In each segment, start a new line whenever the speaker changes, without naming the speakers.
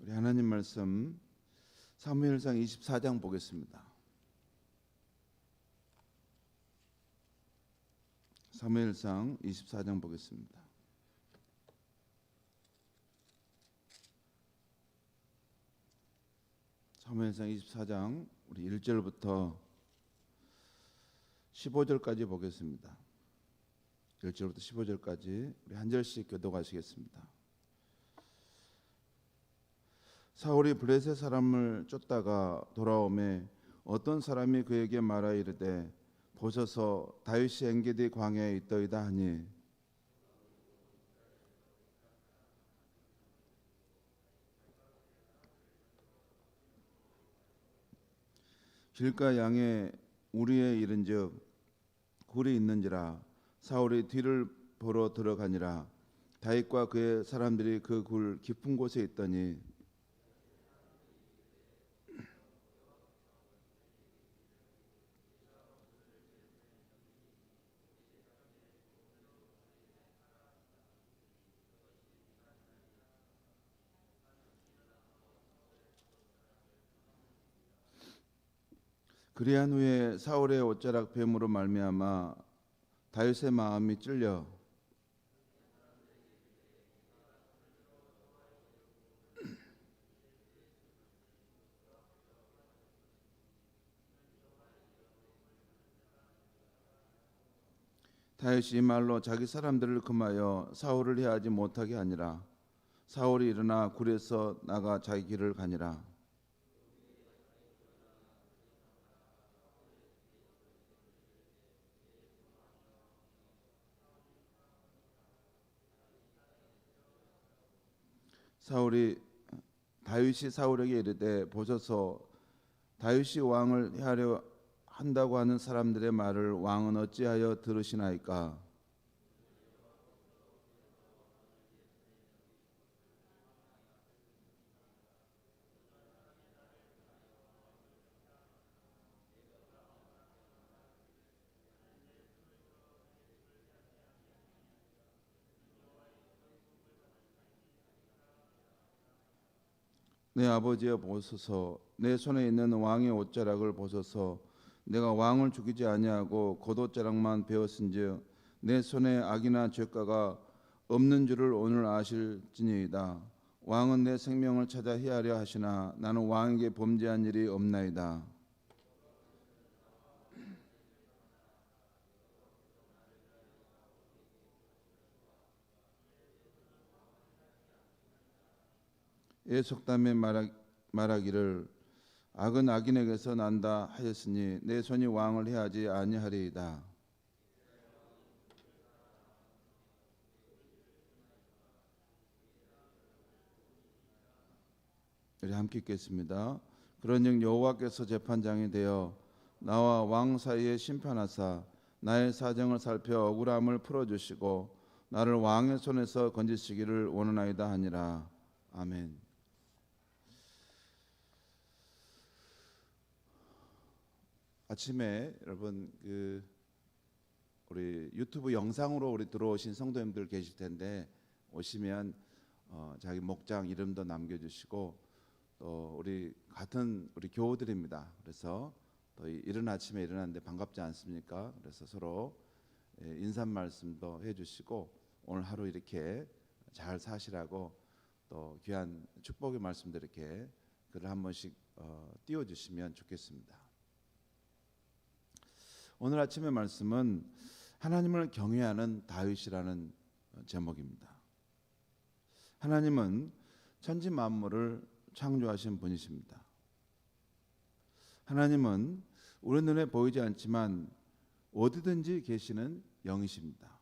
우리 하나님 말씀 사무엘상 24장 보겠습니다. 사무엘상 24장 보겠습니다. 사무엘상 24장 우리 1절부터 15절까지 보겠습니다. 1절부터 15절까지 우리 한 절씩 교독하시겠습니다. 사울이 블레셋 사람을 쫓다가 돌아오매 어떤 사람이 그에게 말하 이르되 보소서 다윗이 엔게디 광야에 있더이다 하니 길가 양에 우리에 이른즉 굴이 있는지라 사울이 뒤를 보러 들어가니라 다윗과 그의 사람들이 그 굴 깊은 곳에 있더니 그리한 후에 사울의 옷자락 뱀으로 말미암아 다윗의 마음이 찔려 다윗이 이 말로 자기 사람들을 금하여 사울을 해하지 못하게 하니라. 사울이 일어나 굴에서 나가 자기 길을 가니라. 다윗이 사울에게 이르되 보소서 다윗이 왕을 해하려 한다고 하는 사람들의 말을 왕은 어찌하여 들으시나이까? 내 아버지여 보소서 내 손에 있는 왕의 옷자락을 보소서 내가 왕을 죽이지 아니하고 겉옷자락만 베었은즉 내 손에 악이나 죄가가 없는 줄을 오늘 아실지니이다. 왕은 내 생명을 찾아 해하려 하시나 나는 왕에게 범죄한 일이 없나이다. 속담에 말하기를 악은 악인에게서 난다 하였으니 내 손이 왕을 해하지 아니하리이다. 우리 함께 읽겠습니다. 그런즉 여호와께서 재판장이 되어 나와 왕 사이에 심판하사 나의 사정을 살펴 억울함을 풀어주시고 나를 왕의 손에서 건지시기를 원하나이다 하니라. 아멘. 아침에 여러분 우리 유튜브 영상으로 우리 들어오신 성도님들 계실 텐데 오시면 자기 목장 이름도 남겨주시고 또 우리 같은 우리 교우들입니다. 그래서 또 이른 아침에 일어났는데 반갑지 않습니까? 그래서 서로 인사 말씀도 해주시고 오늘 하루 이렇게 잘 사시라고 또 귀한 축복의 말씀들 이렇게 글을 한 번씩 띄워주시면 좋겠습니다. 오늘 아침의 말씀은 하나님을 경외하는 다윗이라는 제목입니다. 하나님은 천지 만물을 창조하신 분이십니다. 하나님은 우리 눈에 보이지 않지만 어디든지 계시는 영이십니다.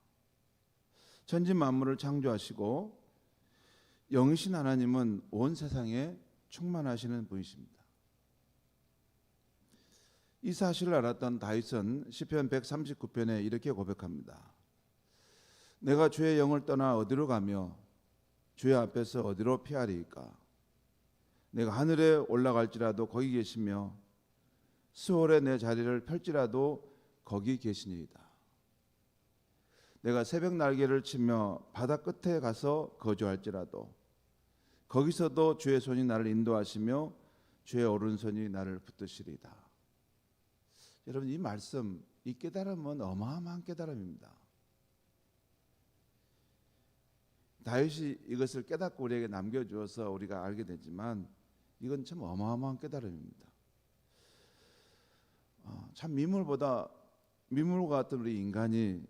천지 만물을 창조하시고 영이신 하나님은 온 세상에 충만하시는 분이십니다. 이 사실을 알았던 다윗은 시편 139편에 이렇게 고백합니다. 내가 주의 영을 떠나 어디로 가며 주의 앞에서 어디로 피하리이까? 내가 하늘에 올라갈지라도 거기 계시며 수월에 내 자리를 펼지라도 거기 계시니이다. 내가 새벽 날개를 치며 바다 끝에 가서 거주할지라도 거기서도 주의 손이 나를 인도하시며 주의 오른손이 나를 붙드시리다. 여러분, 이 말씀, 이 깨달음은 어마어마한 깨달음입니다. 다윗이 이것을 깨닫고 우리에게 남겨주어서 우리가 알게 되지만 이건 참 어마어마한 깨달음입니다. 참 미물과 같은 우리 인간이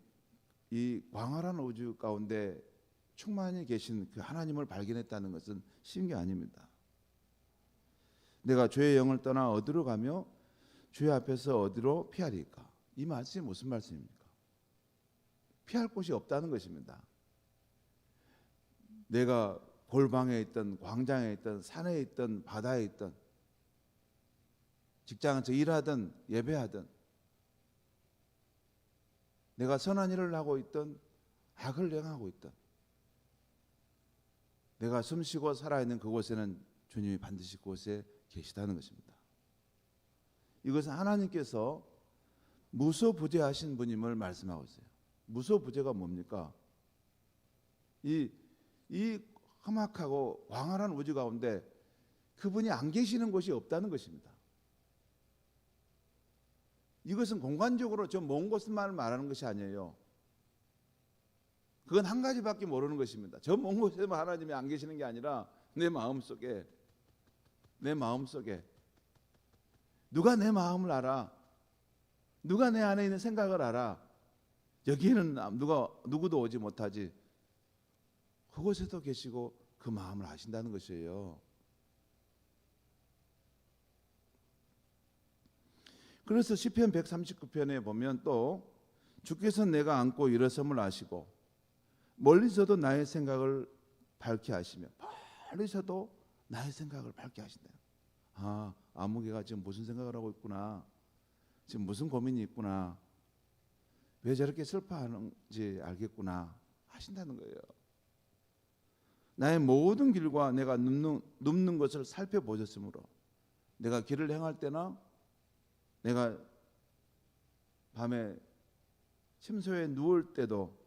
이 광활한 우주 가운데 충만히 계신 그 하나님을 발견했다는 것은 쉬운 게 아닙니다. 내가 죄의 영을 떠나 어디로 가며 주의 앞에서 어디로 피하리까? 이 말씀이 무슨 말씀입니까? 피할 곳이 없다는 것입니다. 내가 골방에 있든 광장에 있든 산에 있든 바다에 있든 직장에서 일하든 예배하든 내가 선한 일을 하고 있든 악을 행하고 있든 내가 숨쉬고 살아있는 그곳에는 주님이 반드시 그곳에 계시다는 것입니다. 이것은 하나님께서 무소부재하신 분임을 말씀하고 있어요. 무소부재가 뭡니까? 이 험악하고 광활한 우주 가운데 그분이 안 계시는 곳이 없다는 것입니다. 이것은 공간적으로 저 먼 곳만 말하는 것이 아니에요. 그건 한 가지밖에 모르는 것입니다. 저 먼 곳에만 하나님이 안 계시는 게 아니라 내 마음속에 누가 내 마음을 알아? 누가 내 안에 있는 생각을 알아? 여기에는 누구도 오지 못하지. 그곳에도 계시고 그 마음을 아신다는 것이에요. 그래서 시편 139편에 보면 또 주께서 내가 앉고 일어섬을 아시고 멀리서도 나의 생각을 밝게 하시며 멀리서도 나의 생각을 밝게 하신다. 아무개가 지금 무슨 생각을 하고 있구나. 지금 무슨 고민이 있구나. 왜 저렇게 슬퍼하는지 알겠구나 하신다는 거예요. 나의 모든 길과 내가 눕는 것을 살펴보셨으므로 내가 길을 행할 때나 내가 밤에 침소에 누울 때도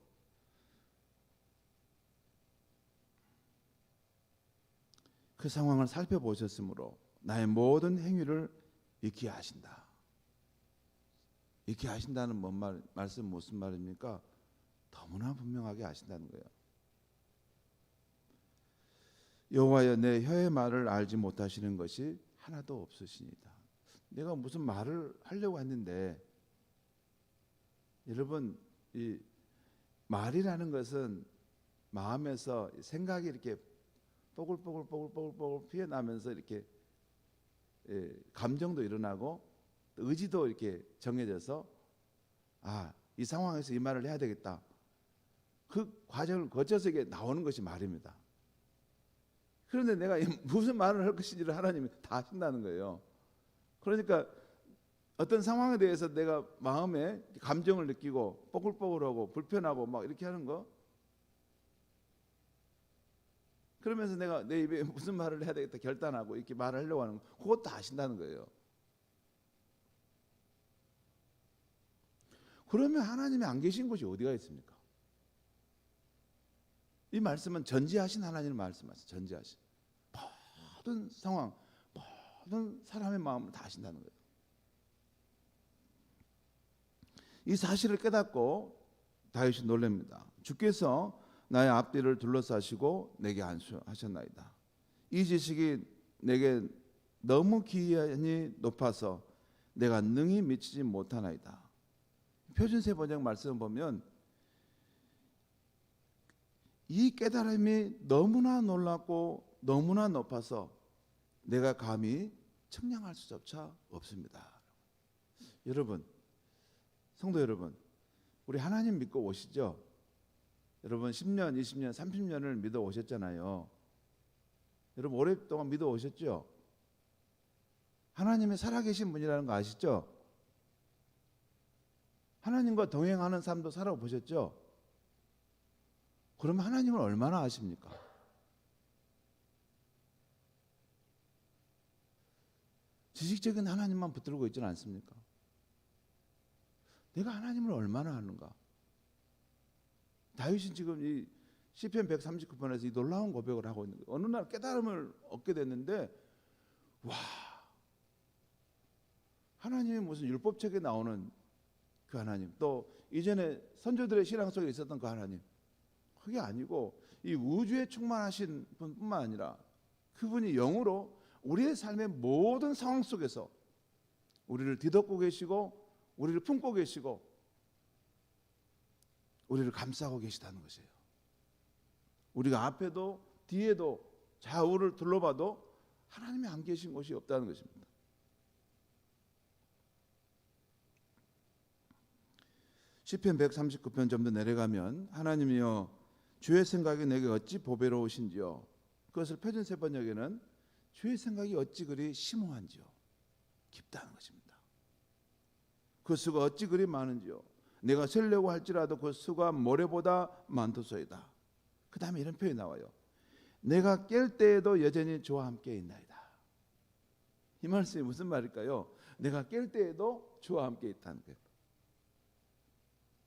그 상황을 살펴보셨으므로 나의 모든 행위를 익히 아신다. 익히 아신다는 말씀 무슨 말입니까? 너무나 분명하게 아신다는 거예요. 여호와여 내 혀의 말을 알지 못하시는 것이 하나도 없으시니이다. 내가 무슨 말을 하려고 했는데 여러분 이 말이라는 것은 마음에서 생각이 이렇게 뽀글뽀글 피어나면서 이렇게 감정도 일어나고 의지도 이렇게 정해져서 이 상황에서 이 말을 해야 되겠다. 그 과정을 거쳐서 이게 나오는 것이 말입니다. 그런데 내가 무슨 말을 할 것인지를 하나님이 다 아신다는 거예요. 그러니까 어떤 상황에 대해서 내가 마음에 감정을 느끼고 뽀글뽀글하고 불편하고 막 이렇게 하는 거, 그러면서 내가 내 입에 무슨 말을 해야 되겠다 결단하고 이렇게 말을 하려고 하는 거, 그것도 다 아신다는 거예요. 그러면 하나님이 안 계신 곳이 어디가 있습니까? 이 말씀은 전지하신 하나님을 말씀하세요. 전지하신 모든 상황, 모든 사람의 마음을 다 아신다는 거예요. 이 사실을 깨닫고 다윗이 놀랍니다. 주께서 나의 앞뒤를 둘러싸시고 내게 안수하셨나이다. 이 지식이 내게 너무 기이하니 높아서 내가 능히 미치지 못하나이다. 표준세 번역 말씀을 보면 이 깨달음이 너무나 놀랍고 너무나 높아서 내가 감히 측량할 수조차 없습니다. 여러분, 성도 여러분, 우리 하나님 믿고 오시죠? 여러분 10년, 20년, 30년을 믿어 오셨잖아요. 여러분 오랫동안 믿어 오셨죠? 하나님이 살아계신 분이라는 거 아시죠? 하나님과 동행하는 삶도 살아보셨죠? 그러면 하나님을 얼마나 아십니까? 지식적인 하나님만 붙들고 있지는 않습니까? 내가 하나님을 얼마나 아는가? 다윗이 지금 이 시편 139편에서 이 놀라운 고백을 하고 있는 거예요. 어느 날 깨달음을 얻게 됐는데, 와, 하나님이 무슨 율법책에 나오는 그 하나님, 또 이전에 선조들의 신앙 속에 있었던 그 하나님, 그게 아니고 이 우주에 충만하신 분뿐만 아니라 그분이 영으로 우리의 삶의 모든 상황 속에서 우리를 뒤덮고 계시고 우리를 품고 계시고 우리를 감싸고 계시다는 것이에요. 우리가 앞에도 뒤에도 좌우를 둘러봐도 하나님이 안 계신 곳이 없다는 것입니다. 시편 139편 좀 더 내려가면 하나님이여 주의 생각이 내게 어찌 보배로우신지요. 그것을 표준세 번역에는 주의 생각이 어찌 그리 심오한지요. 깊다는 것입니다. 그 수가 어찌 그리 많은지요. 내가 세려고 할지라도 그 수가 모래보다 많도소이다. 그 다음에 이런 표현이 나와요. 내가 깰 때에도 여전히 주와 함께 있나이다. 이 말씀이 무슨 말일까요? 내가 깰 때에도 주와 함께 있다는 거예요.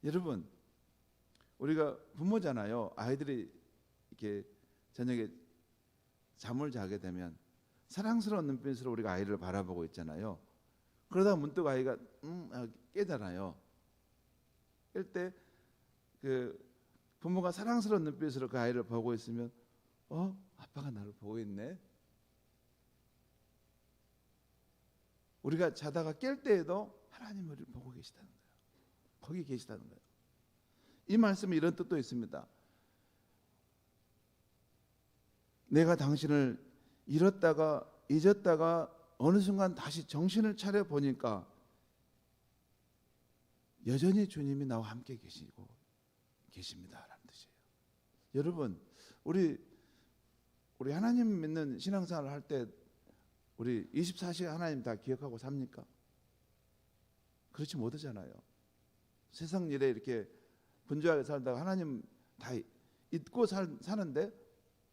여러분, 우리가 부모잖아요. 아이들이 이렇게 저녁에 잠을 자게 되면 사랑스러운 눈빛으로 우리가 아이를 바라보고 있잖아요. 그러다 문득 아이가 깨잖아요. 깰 때 그 부모가 사랑스러운 눈빛으로 그 아이를 보고 있으면 아빠가 나를 보고 있네. 우리가 자다가 깰 때에도 하나님 우리를 보고 계시다는 거예요. 거기 계시다는 거예요. 이 말씀에 이런 뜻도 있습니다. 내가 당신을 잃었다가 잊었다가 어느 순간 다시 정신을 차려 보니까 여전히 주님이 나와 함께 계시고 계십니다라는 뜻이에요. 여러분, 우리 하나님 믿는 신앙생활을 할 때 우리 24시간 하나님 다 기억하고 삽니까? 그렇지 못하잖아요. 세상 일에 이렇게 분주하게 살다가 하나님 다 잊고 사는데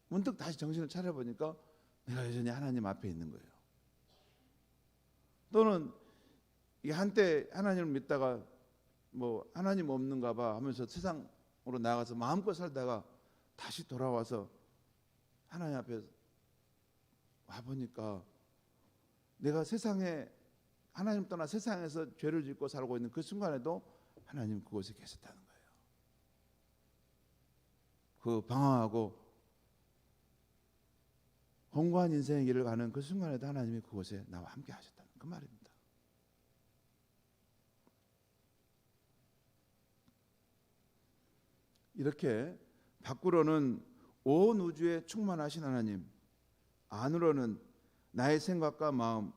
문득 다시 정신을 차려보니까 내가 여전히 하나님 앞에 있는 거예요. 또는 이게 한때 하나님을 믿다가 뭐 하나님 없는가 봐 하면서 세상으로 나가서 마음껏 살다가 다시 돌아와서 하나님 앞에 와보니까 내가 세상에 하나님 떠나 세상에서 죄를 짓고 살고 있는 그 순간에도 하나님 그곳에 계셨다는 거예요. 그 방황하고 공고한 인생의 길을 가는 그 순간에도 하나님이 그곳에 나와 함께 하셨다는 그 말입니다. 이렇게 밖으로는 온 우주에 충만하신 하나님, 안으로는 나의 생각과 마음,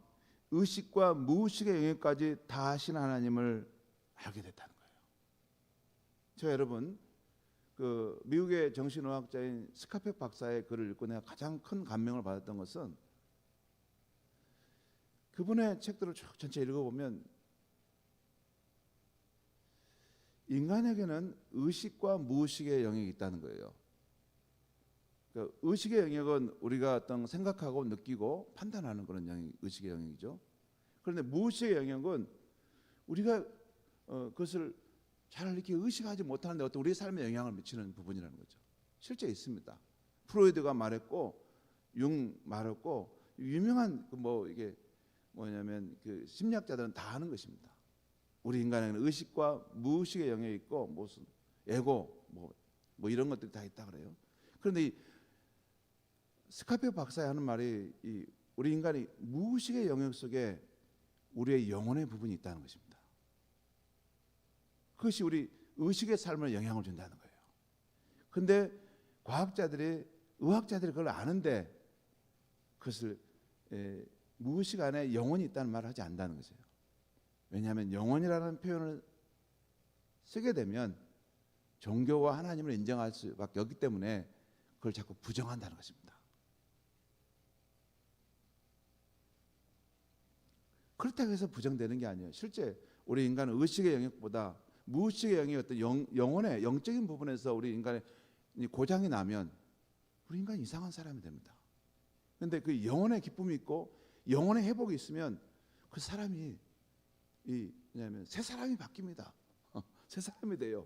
의식과 무의식의 영역까지 다 하신 하나님을 알게 됐다는 거예요. 저 여러분, 그 미국의 정신의학자인 스카펙 박사의 글을 읽고 내가 가장 큰 감명을 받았던 것은 그분의 책들을 쭉 전체 읽어보면 인간에게는 의식과 무의식의 영역이 있다는 거예요. 그러니까 의식의 영역은 우리가 어떤 생각하고 느끼고 판단하는 그런 영역, 의식의 영역이죠. 그런데 무의식의 영역은 우리가 그것을 잘 이렇게 의식하지 못하는데 어떤 우리의 삶에 영향을 미치는 부분이라는 거죠. 실제 있습니다. 프로이드가 말했고, 융 말했고, 유명한 뭐 이게 뭐냐면 그 심리학자들은 다 하는 것입니다. 우리 인간에게는 의식과 무의식의 영역이 있고 무슨 에고 뭐 이런 것들이 다 있다 그래요. 그런데 이 스카페 박사가 하는 말이 이 우리 인간이 무의식의 영역 속에 우리의 영혼의 부분이 있다는 것입니다. 그것이 우리 의식의 삶을 영향을 준다는 거예요. 그런데 의학자들이 그걸 아는데 그것을 무의식 안에 영혼이 있다는 말을 하지 않는다는 것이에요. 왜냐하면 영혼이라는 표현을 쓰게 되면 종교와 하나님을 인정할 수밖에 없기 때문에 그걸 자꾸 부정한다는 것입니다. 그렇다고 해서 부정되는 게 아니에요. 실제 우리 인간은 의식의 영역보다 무의식의 영역의 어떤 영혼의 영적인 부분에서 우리 인간의 고장이 나면 우리 인간이 이상한 사람이 됩니다. 그런데 그 영혼의 기쁨이 있고 영혼의 회복이 있으면 그 사람이 왜냐하면 새 사람이 바뀝니다. 새 사람이 돼요.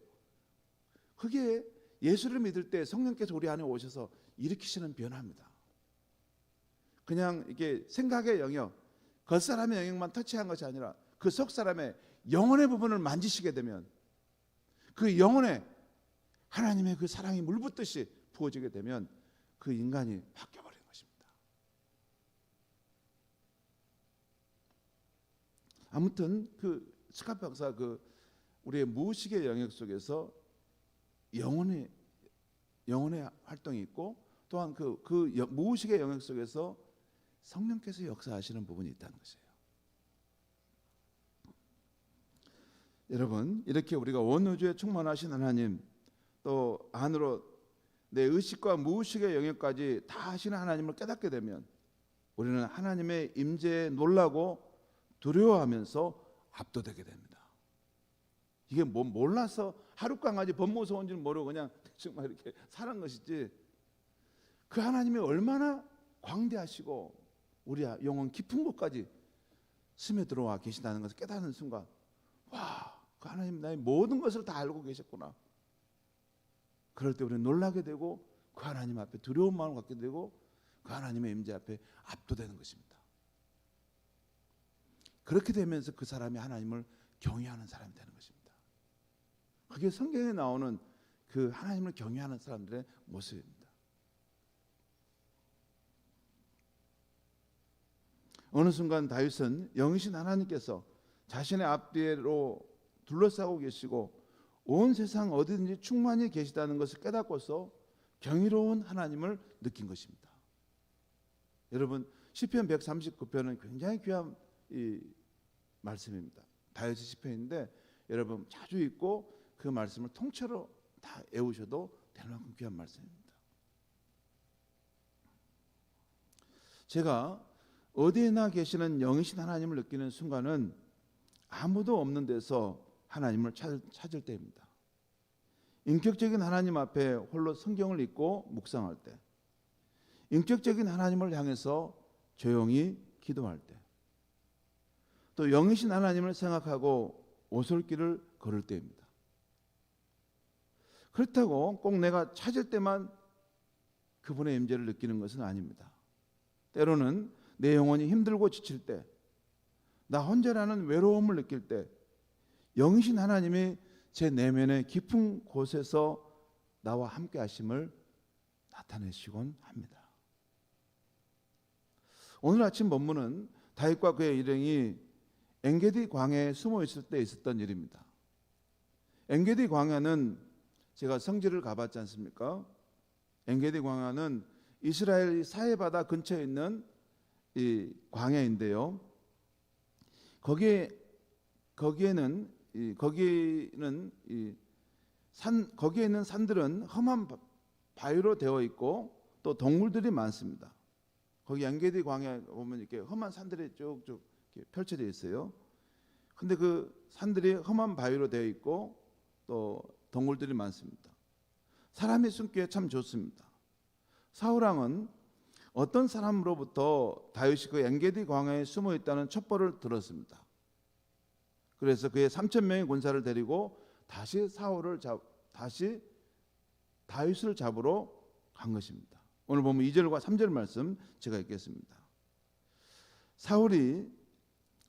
그게 예수를 믿을 때 성령께서 우리 안에 오셔서 일으키시는 변화입니다. 그냥 이게 생각의 영역, 겉사람의 영역만 터치한 것이 아니라 그 속 사람의 영혼의 부분을 만지시게 되면 그 영혼에 하나님의 그 사랑이 물붓듯이 부어지게 되면 그 인간이 바뀌어버리는 것입니다. 아무튼 그 스캇 박사 그 우리의 무의식의 영역 속에서 영혼의 활동이 있고 또한 그 무의식의 영역 속에서 성령께서 역사하시는 부분이 있다는 것이에요. 여러분, 이렇게 우리가 온 우주에 충만하신 하나님, 또 안으로 내 의식과 무의식의 영역까지 다 하시는 하나님을 깨닫게 되면 우리는 하나님의 임재에 놀라고 두려워하면서 압도되게 됩니다. 이게 뭐 몰라서 하룻강아지 법무사 온 줄 모르고 그냥 정말 이렇게 사는 것이지, 그 하나님이 얼마나 광대하시고 우리 영혼 깊은 곳까지 스며들어와 계신다는 것을 깨닫는 순간, 와, 그 하나님 나의 모든 것을 다 알고 계셨구나. 그럴 때 우리는 놀라게 되고 그 하나님 앞에 두려운 마음을 갖게 되고 그 하나님의 임재 앞에 압도되는 것입니다. 그렇게 되면서 그 사람이 하나님을 경외하는 사람이 되는 것입니다. 그게 성경에 나오는 그 하나님을 경외하는 사람들의 모습입니다. 어느 순간 다윗은 영이신 하나님께서 자신의 앞뒤로 둘러싸고 계시고 온 세상 어디든지 충만히 계시다는 것을 깨닫고서 경이로운 하나님을 느낀 것입니다. 여러분, 시편 139편은 굉장히 귀한 이 말씀입니다. 다윗의 시편인데 여러분 자주 읽고 그 말씀을 통째로 다 외우셔도 될 만큼 귀한 말씀입니다. 제가 어디에나 계시는 영이신 하나님을 느끼는 순간은 아무도 없는 데서 하나님을 찾을 때입니다. 인격적인 하나님 앞에 홀로 성경을 읽고 묵상할 때, 인격적인 하나님을 향해서 조용히 기도할 때, 또 영이신 하나님을 생각하고 오솔길을 걸을 때입니다. 그렇다고 꼭 내가 찾을 때만 그분의 임재를 느끼는 것은 아닙니다. 때로는 내 영혼이 힘들고 지칠 때, 나 혼자라는 외로움을 느낄 때 영이신 하나님이 제 내면의 깊은 곳에서 나와 함께 하심을 나타내시곤 합니다. 오늘 아침 본문은 다윗과 그의 일행이 엔게디 광야에 숨어 있을 때 있었던 일입니다. 엔게디 광야는 제가 성지를 가봤지 않습니까? 엔게디 광야는 이스라엘 사해바다 근처에 있는 이 광야인데요. 거기에 있는 산들은 험한 바위로 되어 있고 또 동물들이 많습니다. 거기 엔게디 광야에 보면 이렇게 험한 산들이 쭉쭉 이렇게 펼쳐져 있어요. 근데 그 산들이 험한 바위로 되어 있고 또 동물들이 많습니다. 사람이 숨기에 참 좋습니다. 사울 왕은 어떤 사람으로부터 다윗이 그 엔게디 광야에 숨어 있다는 첩보를 들었습니다. 그래서 그의 3,000명의 군사를 데리고 다시 다윗을 잡으러 간 것입니다. 오늘 보면 2절과 3절 말씀 제가 읽겠습니다. 사울이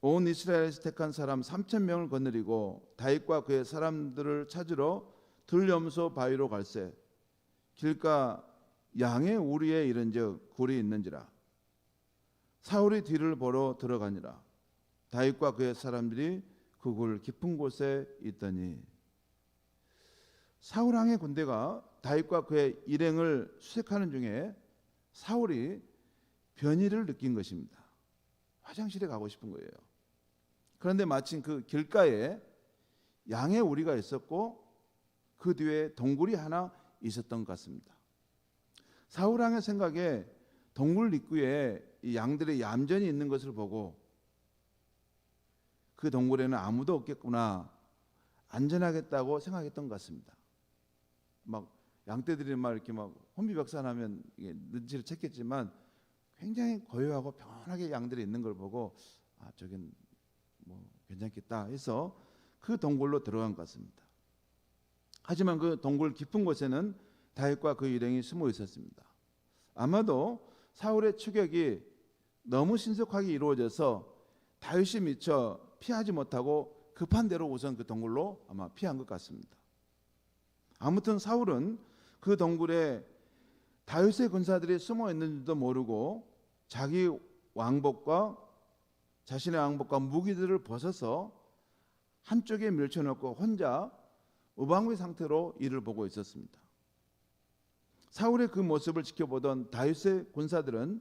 온 이스라엘에서 택한 사람 3,000명을 거느리고 다윗과 그의 사람들을 찾으러 들염소 바위로 갈새 길가 양의 우리에 이른즉 굴이 있는지라. 사울이 뒤를 보러 들어가니라. 다윗과 그의 사람들이 그 굴 깊은 곳에 있더니, 사울 왕의 군대가 다윗과 그의 일행을 수색하는 중에 사울이 변이를 느낀 것입니다. 화장실에 가고 싶은 거예요. 그런데 마침 그 길가에 양의 우리가 있었고 그 뒤에 동굴이 하나 있었던 것 같습니다. 사울 왕의 생각에 동굴 입구에 이 양들의 얌전히 있는 것을 보고 그 동굴에는 아무도 없겠구나, 안전하겠다고 생각했던 것 같습니다. 막 양떼들이 막 이렇게 막 혼비백산하면 눈치를 챘겠지만 굉장히 고요하고 편하게 양들이 있는 걸 보고 저긴 뭐 괜찮겠다 해서 그 동굴로 들어간 것 같습니다. 하지만 그 동굴 깊은 곳에는 다윗과 그 일행이 숨어 있었습니다. 아마도 사울의 추격이 너무 신속하게 이루어져서 다윗이 미처 피하지 못하고 급한 대로 우선 그 동굴로 아마 피한 것 같습니다. 아무튼 사울은 그 동굴에 다윗의 군사들이 숨어 있는지도 모르고 자신의 왕복과 무기들을 벗어서 한쪽에 밀쳐놓고 혼자 우방비 상태로 이를 보고 있었습니다. 사울의 그 모습을 지켜보던 다윗의 군사들은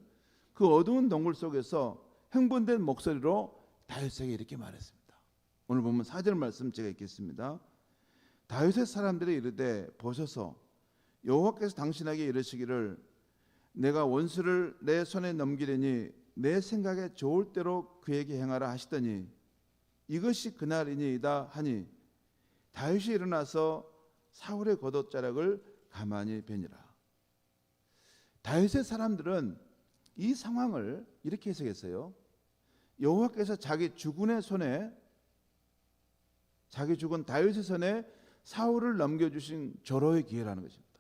그 어두운 동굴 속에서 흥분된 목소리로 다윗에게 이렇게 말했습니다. 오늘 보면 4절 말씀 제가 읽겠습니다. 다윗의 사람들이 이르되 보소서 여호와께서 당신에게 이르시기를 내가 원수를 내 손에 넘기려니 내 생각에 좋을 대로 그에게 행하라 하시더니 이것이 그날이니이다 하니 다윗이 일어나서 사울의 겉옷자락을 가만히 베니라. 다윗의 사람들은 이 상황을 이렇게 해석했어요. 여호와께서 자기 죽은 다윗의 손에 사울을 넘겨주신 절호의 기회라는 것입니다.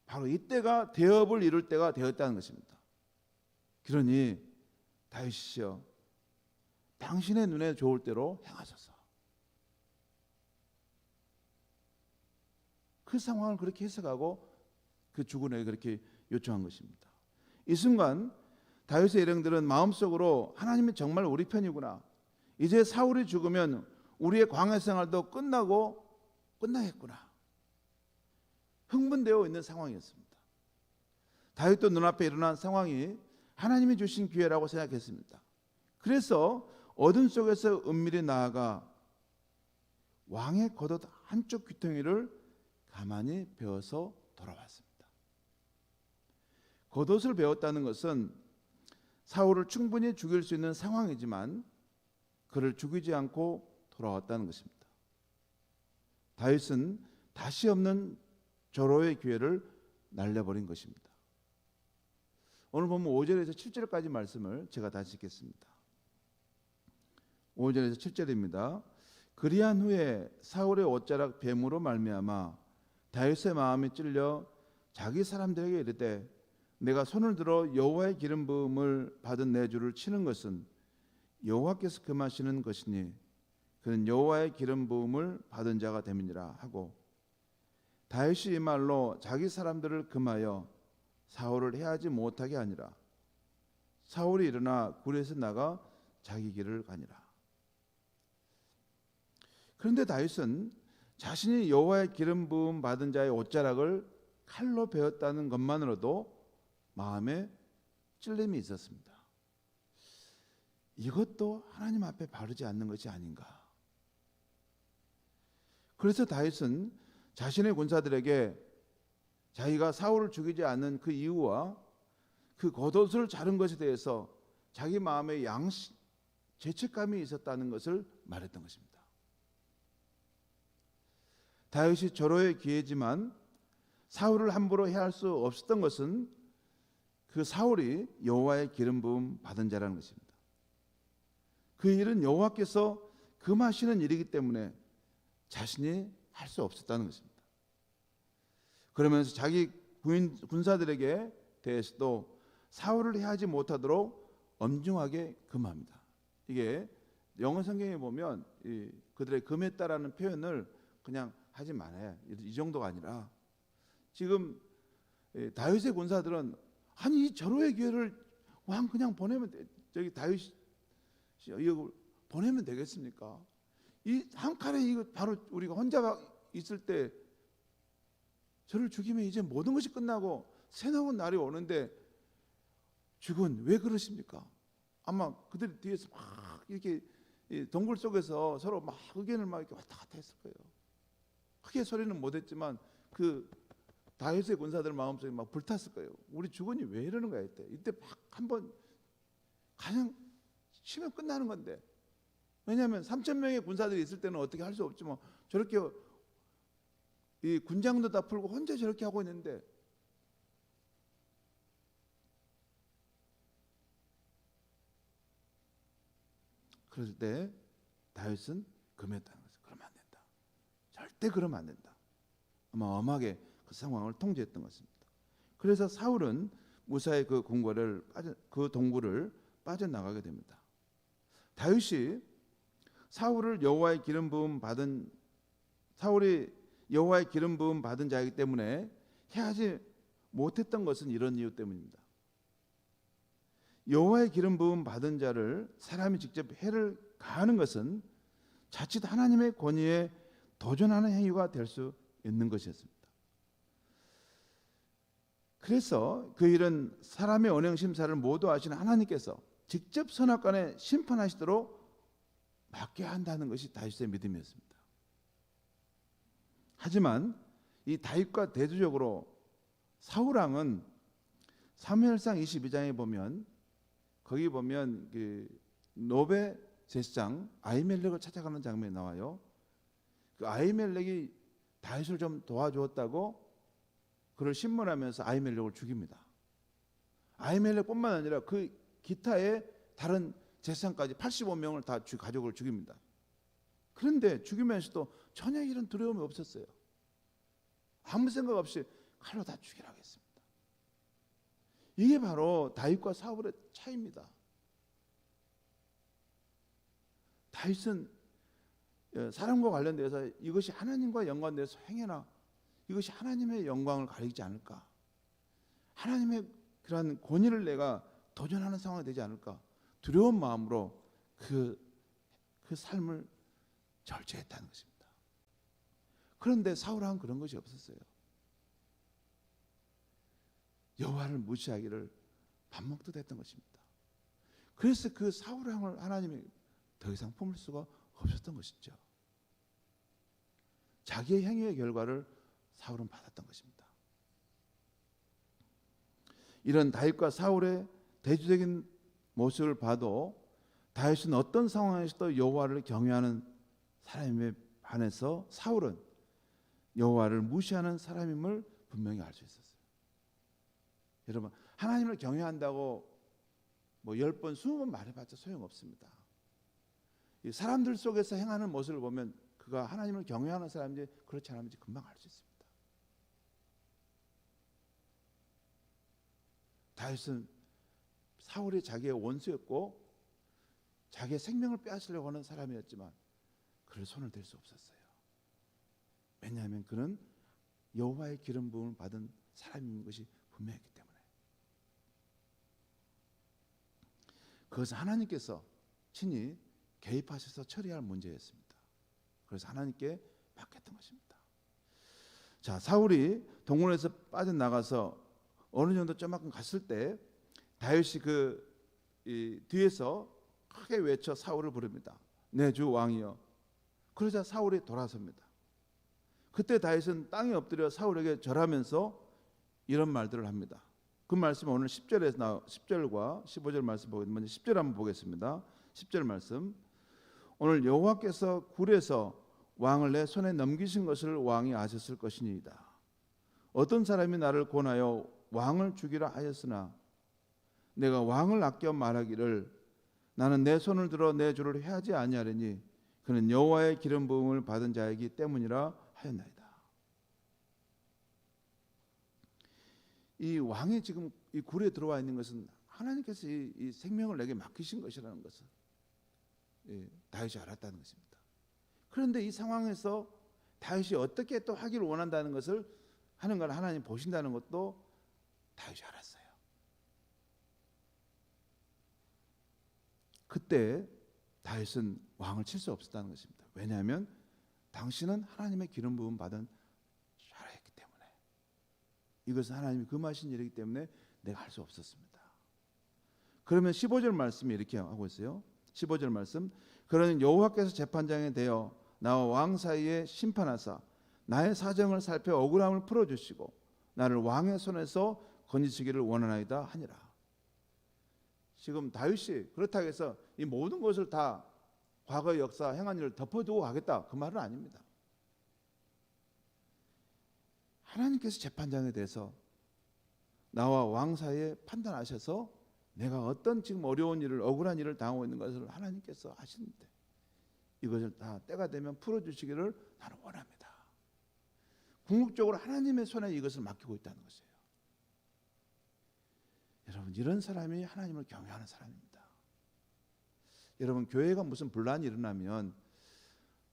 바로 이때가 대업을 이룰 때가 되었다는 것입니다. 그러니 다윗이여 당신의 눈에 좋을 대로 행하소서. 그 상황을 그렇게 해석하고 그 죽은 에게 그렇게 요청한 것입니다. 이 순간 다윗의 일행들은 마음속으로 하나님이 정말 우리 편이구나. 이제 사울이 죽으면 우리의 광야 생활도 끝나겠구나. 흥분되어 있는 상황이었습니다. 다윗도 눈앞에 일어난 상황이 하나님이 주신 기회라고 생각했습니다. 그래서 어둠 속에서 은밀히 나아가 왕의 겉옷 한쪽 귀퉁이를 가만히 베어서 돌아왔습니다. 겉옷을 베었다는 것은 사울을 충분히 죽일 수 있는 상황이지만 그를 죽이지 않고 돌아왔다는 것입니다. 다윗은 다시 없는 절호의 기회를 날려버린 것입니다. 오늘 보면 5절에서 7절까지 말씀을 제가 다시 읽겠습니다. 5절에서 7절입니다. 그리한 후에 사울의 옷자락 뱀으로 말미암아 다윗의 마음이 찔려 자기 사람들에게 이르되 내가 손을 들어 여호와의 기름 부음을 받은 내 주를 치는 것은 여호와께서 금하시는 것이니 그는 여호와의 기름 부음을 받은 자가 됨이니라 하고 다윗이 이 말로 자기 사람들을 금하여 사울을 해하지 못하게 하니라. 사울이 일어나 굴에서 나가 자기 길을 가니라. 그런데 다윗은 자신이 여호와의 기름 부음 받은 자의 옷자락을 칼로 베었다는 것만으로도 마음에 찔림이 있었습니다. 이것도 하나님 앞에 바르지 않는 것이 아닌가. 그래서 다윗은 자신의 군사들에게 자기가 사울을 죽이지 않는 그 이유와 그 겉옷을 자른 것에 대해서 자기 마음에 죄책감이 있었다는 것을 말했던 것입니다. 다윗이 절호의 기회지만 사울을 함부로 해할 수 없었던 것은 그 사울이 여호와의 기름 부음 받은 자라는 것입니다. 그 일은 여호와께서 금하시는 일이기 때문에 자신이 할 수 없었다는 것입니다. 그러면서 자기 군사들에게 대해서도 사울을 해하지 못하도록 엄중하게 금합니다. 이게 영어 성경에 보면 그들의 금했다라는 표현을 그냥 하지 말아야 이 정도가 아니라 지금 다윗의 군사들은 아니 이 절호의 기회를 왕 그냥 보내면 저기 다윗이 이거 보내면 되겠습니까? 이 한 칼에 이거 바로 우리가 혼자 있을 때 저를 죽이면 이제 모든 것이 끝나고 새로운 날이 오는데 죽은 왜 그러십니까? 아마 그들이 뒤에서 막 이렇게 동굴 속에서 서로 막 의견을 막 이렇게 왔다 갔다 했을 거예요. 크게 소리는 못했지만 그 다윗의 군사들 마음속에 막 불탔을 거예요. 우리 주군이 왜 이러는 거야 이때 막 한번 그냥 치면 끝나는 건데. 왜냐하면 3,000명의 군사들이 있을 때는 어떻게 할 수 없지 뭐 저렇게 이 군장도 다 풀고 혼자 저렇게 하고 있는데 그럴 때 다윗은 금했다는 거죠. 그러면 안 된다. 절대 절대 그러면 안 된다. 어마어마하게 그 상황을 통제했던 것입니다. 그래서 사울은 무사히 그 동굴을 빠져나가게 됩니다. 다윗이 사울이 여호와의 기름 부음 받은 자이기 때문에 해하지 못했던 것은 이런 이유 때문입니다. 여호와의 기름 부음 받은 자를 사람이 직접 해를 가하는 것은 자칫 하나님의 권위에 도전하는 행위가 될 수 있는 것이었습니다. 그래서 그 일은 사람의 언행 심사를 모두 아시는 하나님께서 직접 선악간에 심판하시도록 맡겨야 한다는 것이 다윗의 믿음이었습니다. 하지만 이 다윗과 대조적으로 사울 왕은 사무엘상 22장에 보면 거기 보면 그 노베 제사장 아히멜렉을 찾아가는 장면이 나와요. 그 아히멜렉이 다윗을 좀 도와주었다고 그를 신문하면서 아히멜렉을 죽입니다. 아히멜렉뿐만 아니라 그 기타의 다른 제사장까지 85명을 다 가족을 죽입니다. 그런데 죽이면서도 전혀 이런 두려움이 없었어요. 아무 생각 없이 칼로 다 죽이라고 했습니다. 이게 바로 다윗과 사울의 차이입니다. 다윗은 사람과 관련돼서 이것이 하나님과 연관돼서 행해나 이것이 하나님의 영광을 가리지 않을까, 하나님의 그러한 권위를 내가 도전하는 상황이 되지 않을까 두려운 마음으로 그 삶을 절제했다는 것입니다. 그런데 사울왕은 그런 것이 없었어요. 여호와를 무시하기를 밥 먹듯 했던 것입니다. 그래서 그 사울왕을 하나님이 더 이상 품을 수가 없었던 것이죠. 자기의 행위의 결과를 사울은 받았던 것입니다. 이런 다윗과 사울의 대조적인 모습을 봐도 다윗은 어떤 상황에서도 여호와를 경외하는 사람임에 반해서 사울은 여호와를 무시하는 사람임을 분명히 알 수 있었어요. 여러분, 하나님을 경외한다고 뭐 10번 20번 말해봤자 소용없습니다. 이 사람들 속에서 행하는 모습을 보면 그가 하나님을 경외하는 사람인지 그렇지 않은지 금방 알 수 있습니다. 다윗은 사울이 자기의 원수였고 자기의 생명을 빼앗으려고 하는 사람이었지만 그를 손을 댈 수 없었어요. 왜냐하면 그는 여호와의 기름 부음을 받은 사람인 것이 분명했기 때문에. 그것은 하나님께서 친히 개입하셔서 처리할 문제였습니다. 그래서 하나님께 맡겼던 것입니다. 자, 사울이 동굴에서 빠져나가서 어느 정도 좀만큼 갔을 때 다윗이 뒤에서 크게 외쳐 사울을 부릅니다. 내 주 왕이여. 그러자 사울이 돌아섭니다. 그때 다윗은 땅에 엎드려 사울에게 절하면서 이런 말들을 합니다. 그 말씀은 오늘 10절과 15절 말씀 보겠습니다. 먼저 10절 한번 보겠습니다. 10절 말씀. 오늘 여호와께서 굴에서 왕을 내 손에 넘기신 것을 왕이 아셨을 것이니이다. 어떤 사람이 나를 권하여 왕을 죽이라 하였으나 내가 왕을 아껴 말하기를 나는 내 손을 들어 내 주를 해하지 아니하리니 그는 여호와의 기름 부음을 받은 자이기 때문이라 하였나이다. 이 왕이 지금 이 굴에 들어와 있는 것은 하나님께서 이 생명을 내게 맡기신 것이라는 것을 다윗이 알았다는 것입니다. 그런데 이 상황에서 다윗이 어떻게 또 하기를 원한다는 것을 하는 걸 하나님 보신다는 것도 다윗이 알았어요. 그때 다윗은 왕을 칠 수 없었다는 것입니다. 왜냐하면 당신은 하나님의 기름 부음 받은 자라였기 때문에, 이것은 하나님이 금하신 일이기 때문에 내가 할 수 없었습니다. 그러면 15절 말씀이 이렇게 하고 있어요. 15절 말씀. 그러는 여호와께서 재판장에 대어 나와 왕 사이에 심판하사 나의 사정을 살펴 억울함을 풀어주시고 나를 왕의 손에서 건지시기를 원하나이다 하니라. 지금 다윗이 그렇다고 해서 이 모든 것을 다 과거의 역사 행한 일을 덮어두고 가겠다, 그 말은 아닙니다. 하나님께서 재판장에 대해서 나와 왕 사이에 판단하셔서 내가 어떤 지금 어려운 일을, 억울한 일을 당하고 있는 것을 하나님께서 하시는데 이것을 다 때가 되면 풀어주시기를 나는 원합니다. 궁극적으로 하나님의 손에 이것을 맡기고 있다는 것이에요. 여러분, 이런 사람이 하나님을 경외하는 사람입니다. 여러분, 교회가 무슨 분란이 일어나면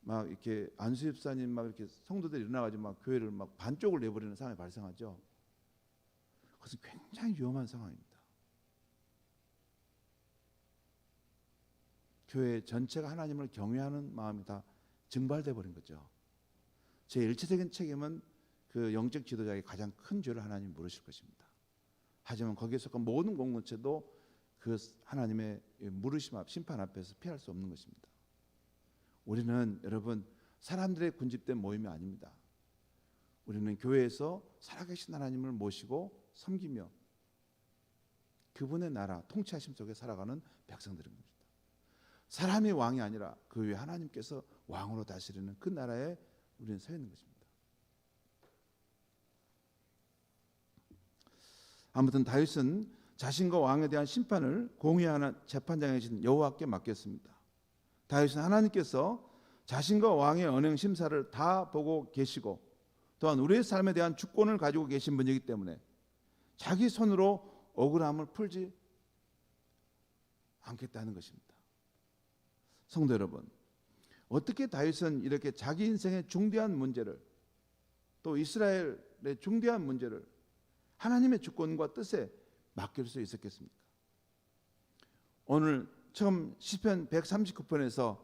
막 이렇게 안수 집사님 막 이렇게 성도들이 일어나가지고 막 교회를 막 반쪽을 내버리는 상황이 발생하죠. 그것은 굉장히 위험한 상황입니다. 교회 전체가 하나님을 경외하는 마음이 다 증발돼 버린 거죠. 제 일체적인 책임은 그 영적 지도자에게 가장 큰 죄를 하나님이 물으실 것입니다. 하지만 거기에 속한 모든 공동체도 그 하나님의 물으심 앞, 심판 앞에서 피할 수 없는 것입니다. 우리는 여러분 사람들의 군집된 모임이 아닙니다. 우리는 교회에서 살아계신 하나님을 모시고 섬기며 그분의 나라 통치하심 속에 살아가는 백성들입니다. 사람이 왕이 아니라 그 위에 하나님께서 왕으로 다스리는 그 나라에 우리는 서 있는 것입니다. 아무튼 다윗은 자신과 왕에 대한 심판을 공의하는 재판장에 계신 여호와께 맡겼습니다. 다윗은 하나님께서 자신과 왕의 언행 심사를 다 보고 계시고 또한 우리의 삶에 대한 주권을 가지고 계신 분이기 때문에 자기 손으로 억울함을 풀지 않겠다는 것입니다. 성도 여러분, 어떻게 다윗은 이렇게 자기 인생의 중대한 문제를 또 이스라엘의 중대한 문제를 하나님의 주권과 뜻에 맡길 수 있었겠습니까? 오늘 처음 시편 139편에서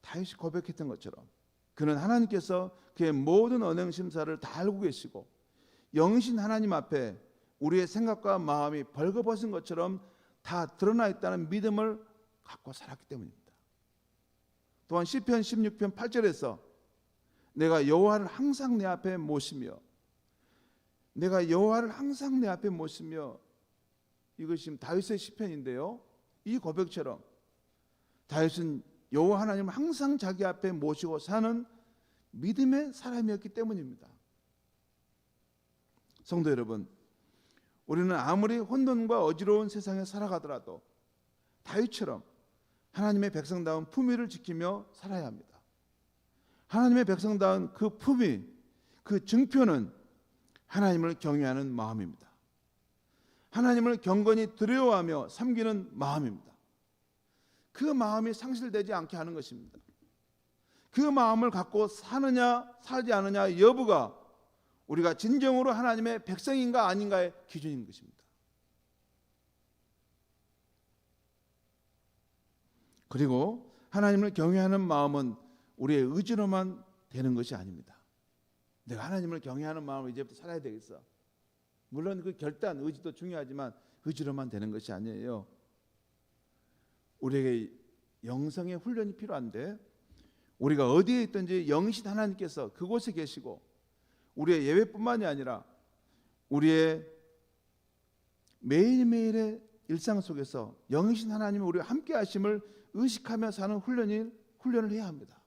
다윗이 고백했던 것처럼 그는 하나님께서 그의 모든 언행 심사를 다 알고 계시고 영신 하나님 앞에 우리의 생각과 마음이 벌거벗은 것처럼 다 드러나 있다는 믿음을 갖고 살았기 때문입니다. 또한 시편 16편 8절에서 내가 여호와를 항상 내 앞에 모시며 내가 여호와를 항상 내 앞에 모시며 이것이 다윗의 시편인데요. 이 고백처럼 다윗은 여호와 하나님을 항상 자기 앞에 모시고 사는 믿음의 사람이었기 때문입니다. 성도 여러분, 우리는 아무리 혼돈과 어지러운 세상에 살아가더라도 다윗처럼 하나님의 백성다운 품위를 지키며 살아야 합니다. 하나님의 백성다운 그 품위, 그 증표는 하나님을 경외하는 마음입니다. 하나님을 경건히 두려워하며 섬기는 마음입니다. 그 마음이 상실되지 않게 하는 것입니다. 그 마음을 갖고 사느냐 살지 않느냐 여부가 우리가 진정으로 하나님의 백성인가 아닌가의 기준인 것입니다. 그리고 하나님을 경외하는 마음은 우리의 의지로만 되는 것이 아닙니다. 내가 하나님을 경외하는 마음으로 이제부터 살아야 되겠어. 물론 그 결단, 의지도 중요하지만 의지로만 되는 것이 아니에요. 우리에게 영성의 훈련이 필요한데 우리가 어디에 있든지 영신 하나님께서 그곳에 계시고 우리의 예배뿐만이 아니라 우리의 매일매일의 일상 속에서 영신 하나님이 우리와 함께 하심을 의식하며 사는 훈련을 해야 합니다.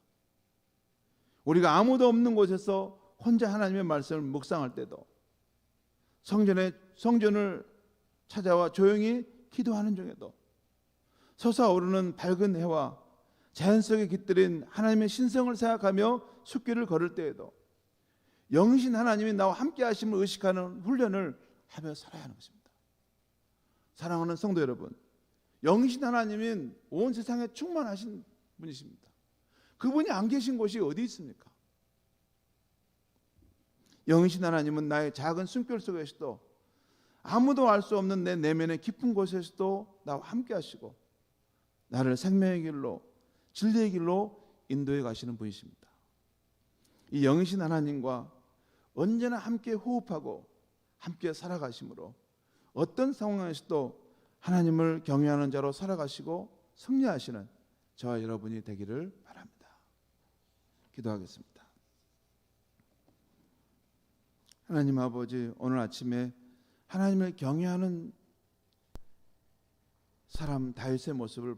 우리가 아무도 없는 곳에서 혼자 하나님의 말씀을 묵상할 때도 성전을 찾아와 조용히 기도하는 중에도 솟아오르는 밝은 해와 자연 속에 깃들인 하나님의 신성을 생각하며 숲길을 걸을 때에도 영신 하나님이 나와 함께 하심을 의식하는 훈련을 하며 살아야 하는 것입니다. 사랑하는 성도 여러분, 영신 하나님은 온 세상에 충만하신 분이십니다. 그분이 안 계신 곳이 어디 있습니까? 영신 하나님은 나의 작은 숨결 속에서도 아무도 알 수 없는 내 내면의 깊은 곳에서도 나와 함께 하시고 나를 생명의 길로 진리의 길로 인도해 가시는 분이십니다. 이 영신 하나님과 언제나 함께 호흡하고 함께 살아가심으로 어떤 상황에서도 하나님을 경외하는 자로 살아가시고 승리하시는 저와 여러분이 되기를 바랍니다. 기도하겠습니다. 하나님 아버지, 오늘 아침에 하나님을 경외하는 사람 다윗의 모습을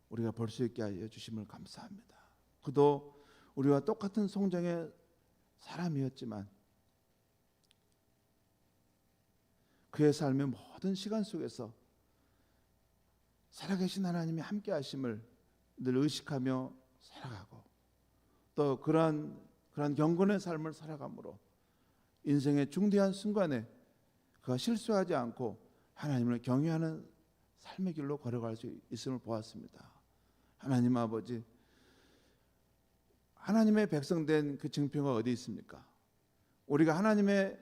우리가 볼 수 있게 하여 주심을 감사합니다. 그도 우리와 똑같은 성정의 사람이었지만 그의 삶의 모든 시간 속에서 살아계신 하나님이 함께 하심을 늘 의식하며 살아가고 또 그러한 경건의 삶을 살아감으로 인생의 중대한 순간에 그가 실수하지 않고 하나님을 경외하는 삶의 길로 걸어갈 수 있음을 보았습니다. 하나님 아버지, 하나님의 백성된 그 증표가 어디 있습니까? 우리가 하나님을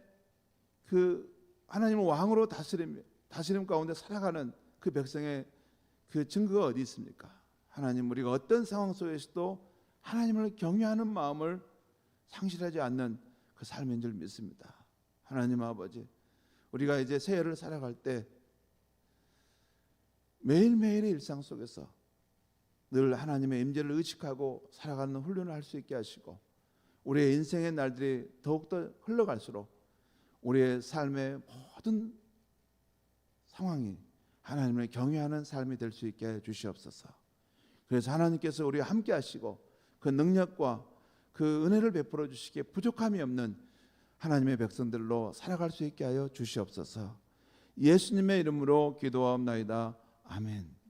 왕으로 다스림 가운데 살아가는 그 백성의 그 증거가 어디 있습니까? 하나님, 우리가 어떤 상황 속에서도 하나님을 경외하는 마음을 상실하지 않는 그 삶인 줄 믿습니다. 하나님 아버지, 우리가 이제 새해를 살아갈 때 매일매일의 일상 속에서 늘 하나님의 임재를 의식하고 살아가는 훈련을 할 수 있게 하시고, 우리의 인생의 날들이 더욱더 흘러갈수록 우리의 삶의 모든 상황이 하나님을 경외하는 삶이 될 수 있게 해 주시옵소서. 그래서 하나님께서 우리와 함께 하시고 그 능력과 그 은혜를 베풀어 주시기에 부족함이 없는 하나님의 백성들로 살아갈 수 있게 하여 주시옵소서. 예수님의 이름으로 기도하옵나이다. 아멘.